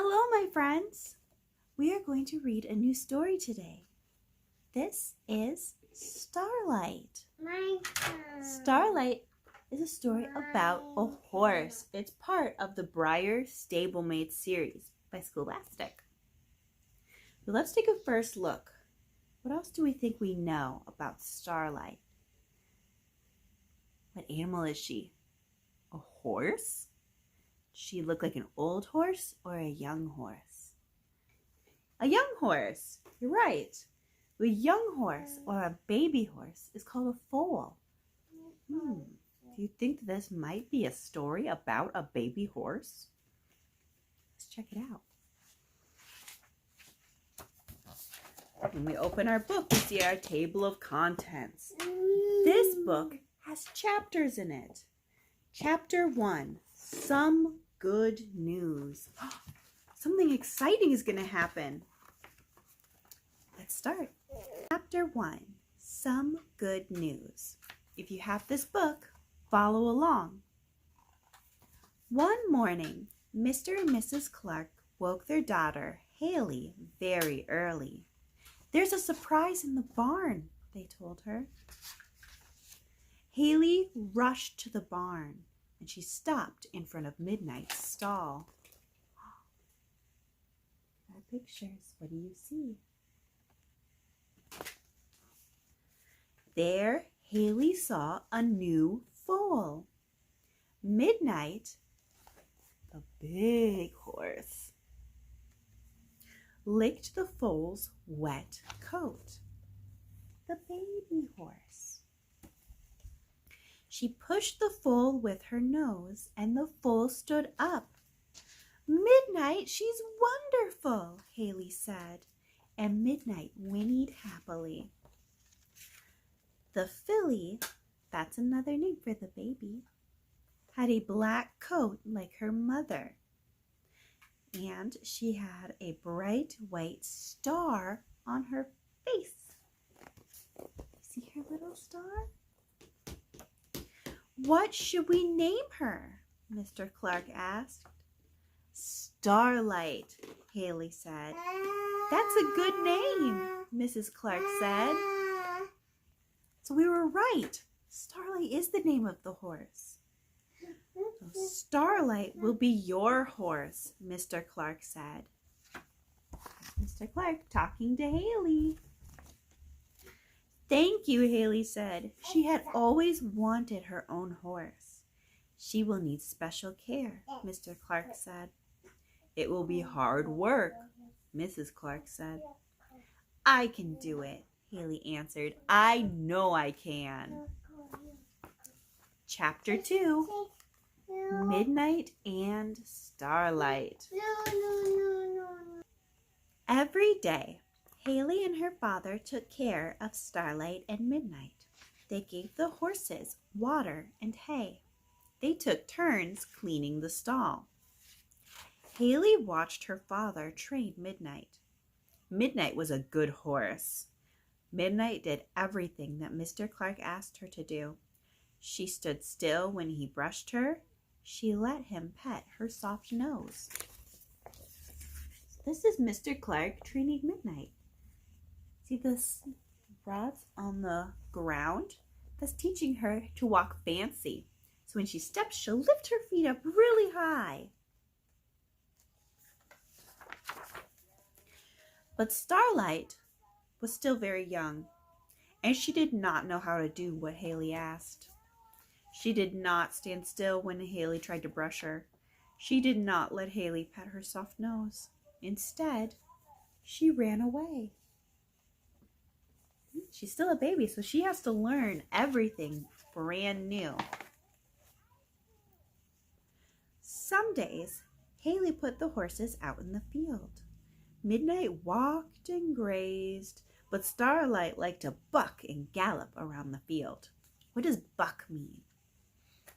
Hello, my friends. We are going to read a new story today. This is Starlight. Starlight is a story about a horse. It's part of the Briar Stablemate series by Scholastic. So let's take a first look. What else do we think we know about Starlight? What animal is she? A horse? Does she look like an old horse or a young horse? A young horse. You're right. A young horse or a baby horse is called a foal. Do you think this might be a story about a baby horse? Let's check it out. When we open our book, we see our table of contents. This book has chapters in it. Chapter 1, Some Good News. Something exciting is going to happen. Let's start. Chapter 1, Some Good News. If you have this book, follow along. One morning, Mr. and Mrs. Clark woke their daughter, Haley, very early. There's a surprise in the barn, they told her. Haley rushed to the barn, and she stopped in front of Midnight's stall. Our pictures, what do you see? There, Haley saw a new foal. Midnight, the big horse, licked the foal's wet coat. The baby horse. She pushed the foal with her nose, and the foal stood up. Midnight, she's wonderful, Haley said, and Midnight whinnied happily. The filly, that's another name for the baby, had a black coat like her mother, and she had a bright white star on her face. See her little star? What should we name her? Mr. Clark asked. Starlight, Haley said. That's a good name, Mrs. Clark said. So we were right. Starlight is the name of the horse. So Starlight will be your horse, Mr. Clark said. Mr. Clark talking to Haley. Thank you, Haley said. She had always wanted her own horse. She will need special care, Mr. Clark said. It will be hard work, Mrs. Clark said. I can do it, Haley answered. I know I can. Chapter 2, Midnight and Starlight. Every day, Haley and her father took care of Starlight and Midnight. They gave the horses water and hay. They took turns cleaning the stall. Haley watched her father train Midnight. Midnight was a good horse. Midnight did everything that Mr. Clark asked her to do. She stood still when he brushed her. She let him pet her soft nose. This is Mr. Clark training Midnight. See the rods on the ground? That's teaching her to walk fancy. So when she steps, she'll lift her feet up really high. But Starlight was still very young, and she did not know how to do what Haley asked. She did not stand still when Haley tried to brush her. She did not let Haley pet her soft nose. Instead, she ran away. She's still a baby, so she has to learn everything brand new. Some days, Haley put the horses out in the field. Midnight walked and grazed, but Starlight liked to buck and gallop around the field. What does buck mean? It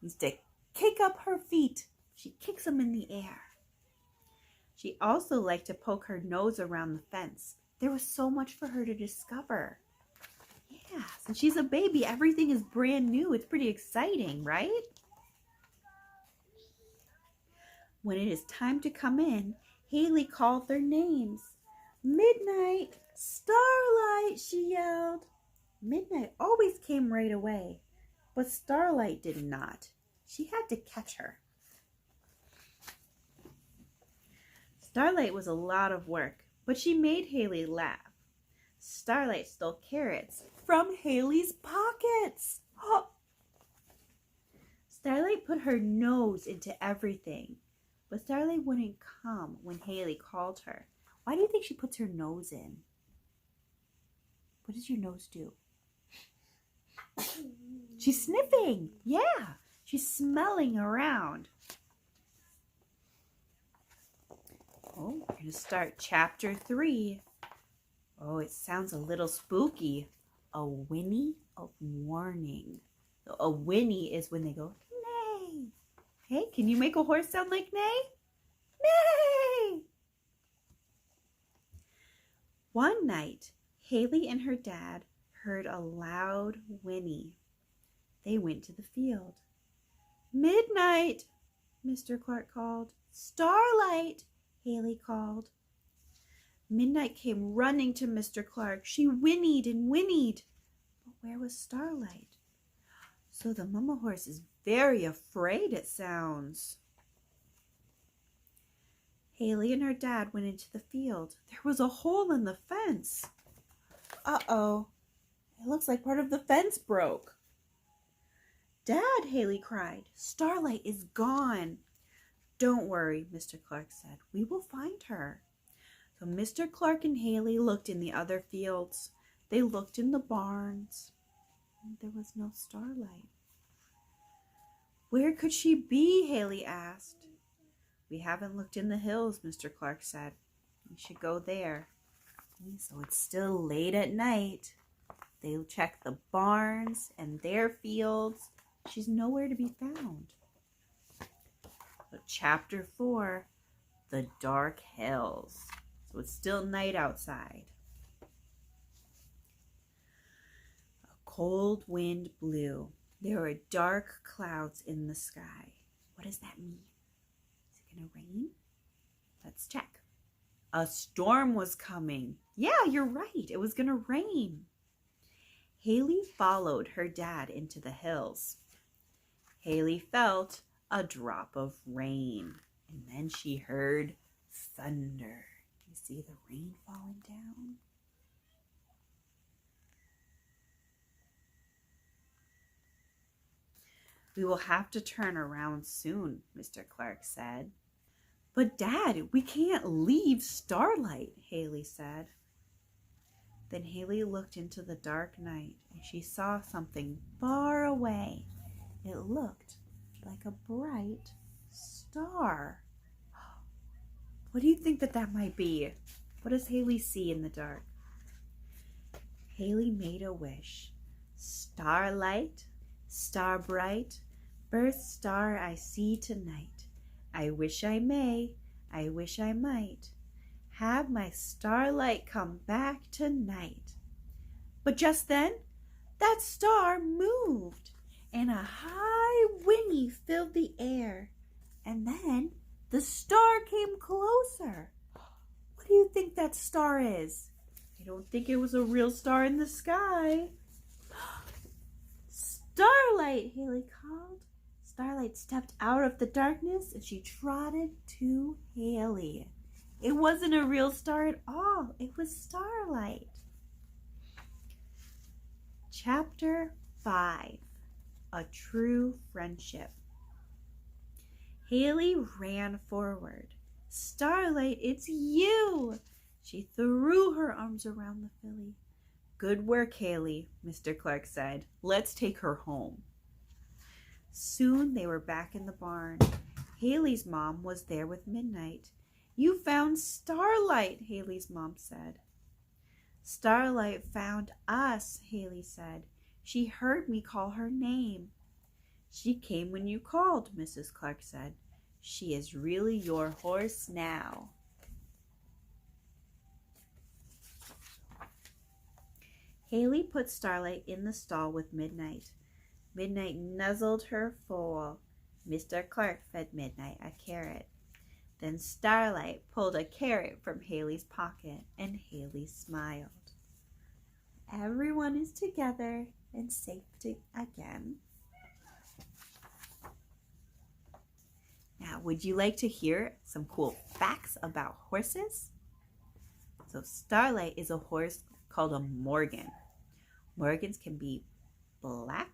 means to kick up her feet. She kicks them in the air. She also liked to poke her nose around the fence. There was so much for her to discover. Yeah, since she's a baby, everything is brand new. It's pretty exciting, right? When it is time to come in, Haley called their names. Midnight, Starlight, she yelled. Midnight always came right away, but Starlight did not. She had to catch her. Starlight was a lot of work, but she made Haley laugh. Starlight stole carrots from Haley's pockets. Oh. Starlight put her nose into everything, but Starlight wouldn't come when Haley called her. Why do you think she puts her nose in? What does your nose do? She's sniffing. Yeah, she's smelling around. Oh, we're going to start chapter 3. Oh, it sounds a little spooky. A whinny of warning. A whinny is when they go, neigh. Hey, can you make a horse sound like neigh? Neigh! One night, Haley and her dad heard a loud whinny. They went to the field. Midnight, Mr. Clark called. Starlight, Haley called. Midnight came running to Mr. Clark. She whinnied and whinnied. But where was Starlight? So the mama horse is very afraid, it sounds. Haley and her dad went into the field. There was a hole in the fence. Uh-oh. It looks like part of the fence broke. Dad, Haley cried. Starlight is gone. Don't worry, Mr. Clark said. We will find her. So Mr. Clark and Haley looked in the other fields. They looked in the barns. There was no Starlight. Where could she be? Haley asked. We haven't looked in the hills, Mr. Clark said. We should go there. So it's still late at night. They check the barns and their fields. She's nowhere to be found. But chapter 4, the dark hills. So it's still night outside. A cold wind blew. There were dark clouds in the sky. What does that mean? Is it going to rain? Let's check. A storm was coming. Yeah, you're right. It was going to rain. Haley followed her dad into the hills. Haley felt a drop of rain, and then she heard thunder. You see the rain falling down? We will have to turn around soon, Mr. Clark said. But Dad, we can't leave Starlight, Haley said. Then Haley looked into the dark night and she saw something far away. It looked like a bright star. What do you think that might be? What does Haley see in the dark? Haley made a wish. Starlight, star bright, first star I see tonight. I wish I may, I wish I might, have my Starlight come back tonight. But just then, that star moved, and a high whinny filled the air. And then the star came closer. What do you think that star is? I don't think it was a real star in the sky. Starlight, Haley called. Starlight stepped out of the darkness and she trotted to Haley. It wasn't a real star at all. It was Starlight. Chapter 5, A True Friendship. Haley ran forward. Starlight, it's you! She threw her arms around the filly. Good work, Haley, Mr. Clark said. Let's take her home. Soon they were back in the barn. Haley's mom was there with Midnight. You found Starlight, Haley's mom said. Starlight found us, Haley said. She heard me call her name. She came when you called, Mrs. Clark said. She is really your horse now. Haley put Starlight in the stall with Midnight. Midnight nuzzled her foal. Mr. Clark fed Midnight a carrot. Then Starlight pulled a carrot from Haley's pocket, and Haley smiled. Everyone is together and safe again. Now, would you like to hear some cool facts about horses? So Starlight is a horse called a Morgan. Morgans can be black,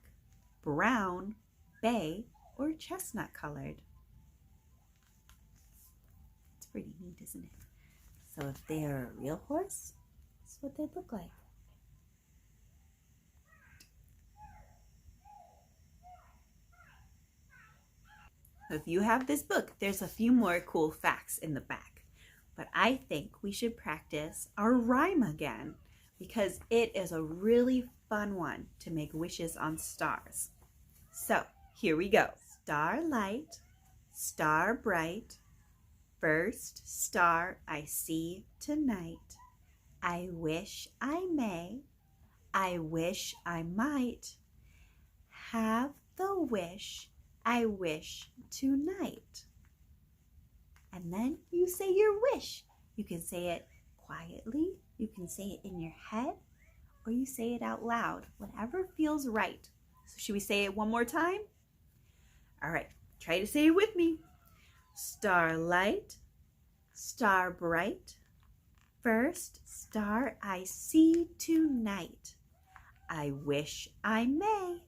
brown, bay, or chestnut colored. It's pretty neat, isn't it? So if they are a real horse, that's what they'd look like. If you have this book, there's a few more cool facts in the back. But I think we should practice our rhyme again because it is a really fun one to make wishes on stars. So here we go. Starlight, star bright, first star I see tonight. I wish I may, I wish I might have the wish I wish tonight. And then you say your wish. You can say it quietly, you can say it in your head, or you say it out loud, whatever feels right. So should we say it one more time? All right, try to say it with me. Starlight, star bright, first star I see tonight. I wish I may,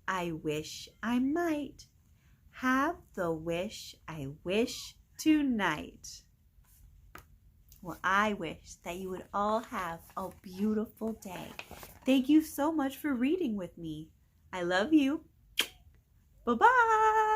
I wish I might have the wish I wish tonight. Well, I wish that you would all have a beautiful day. Thank you so much for reading with me. I love you. Bye-bye.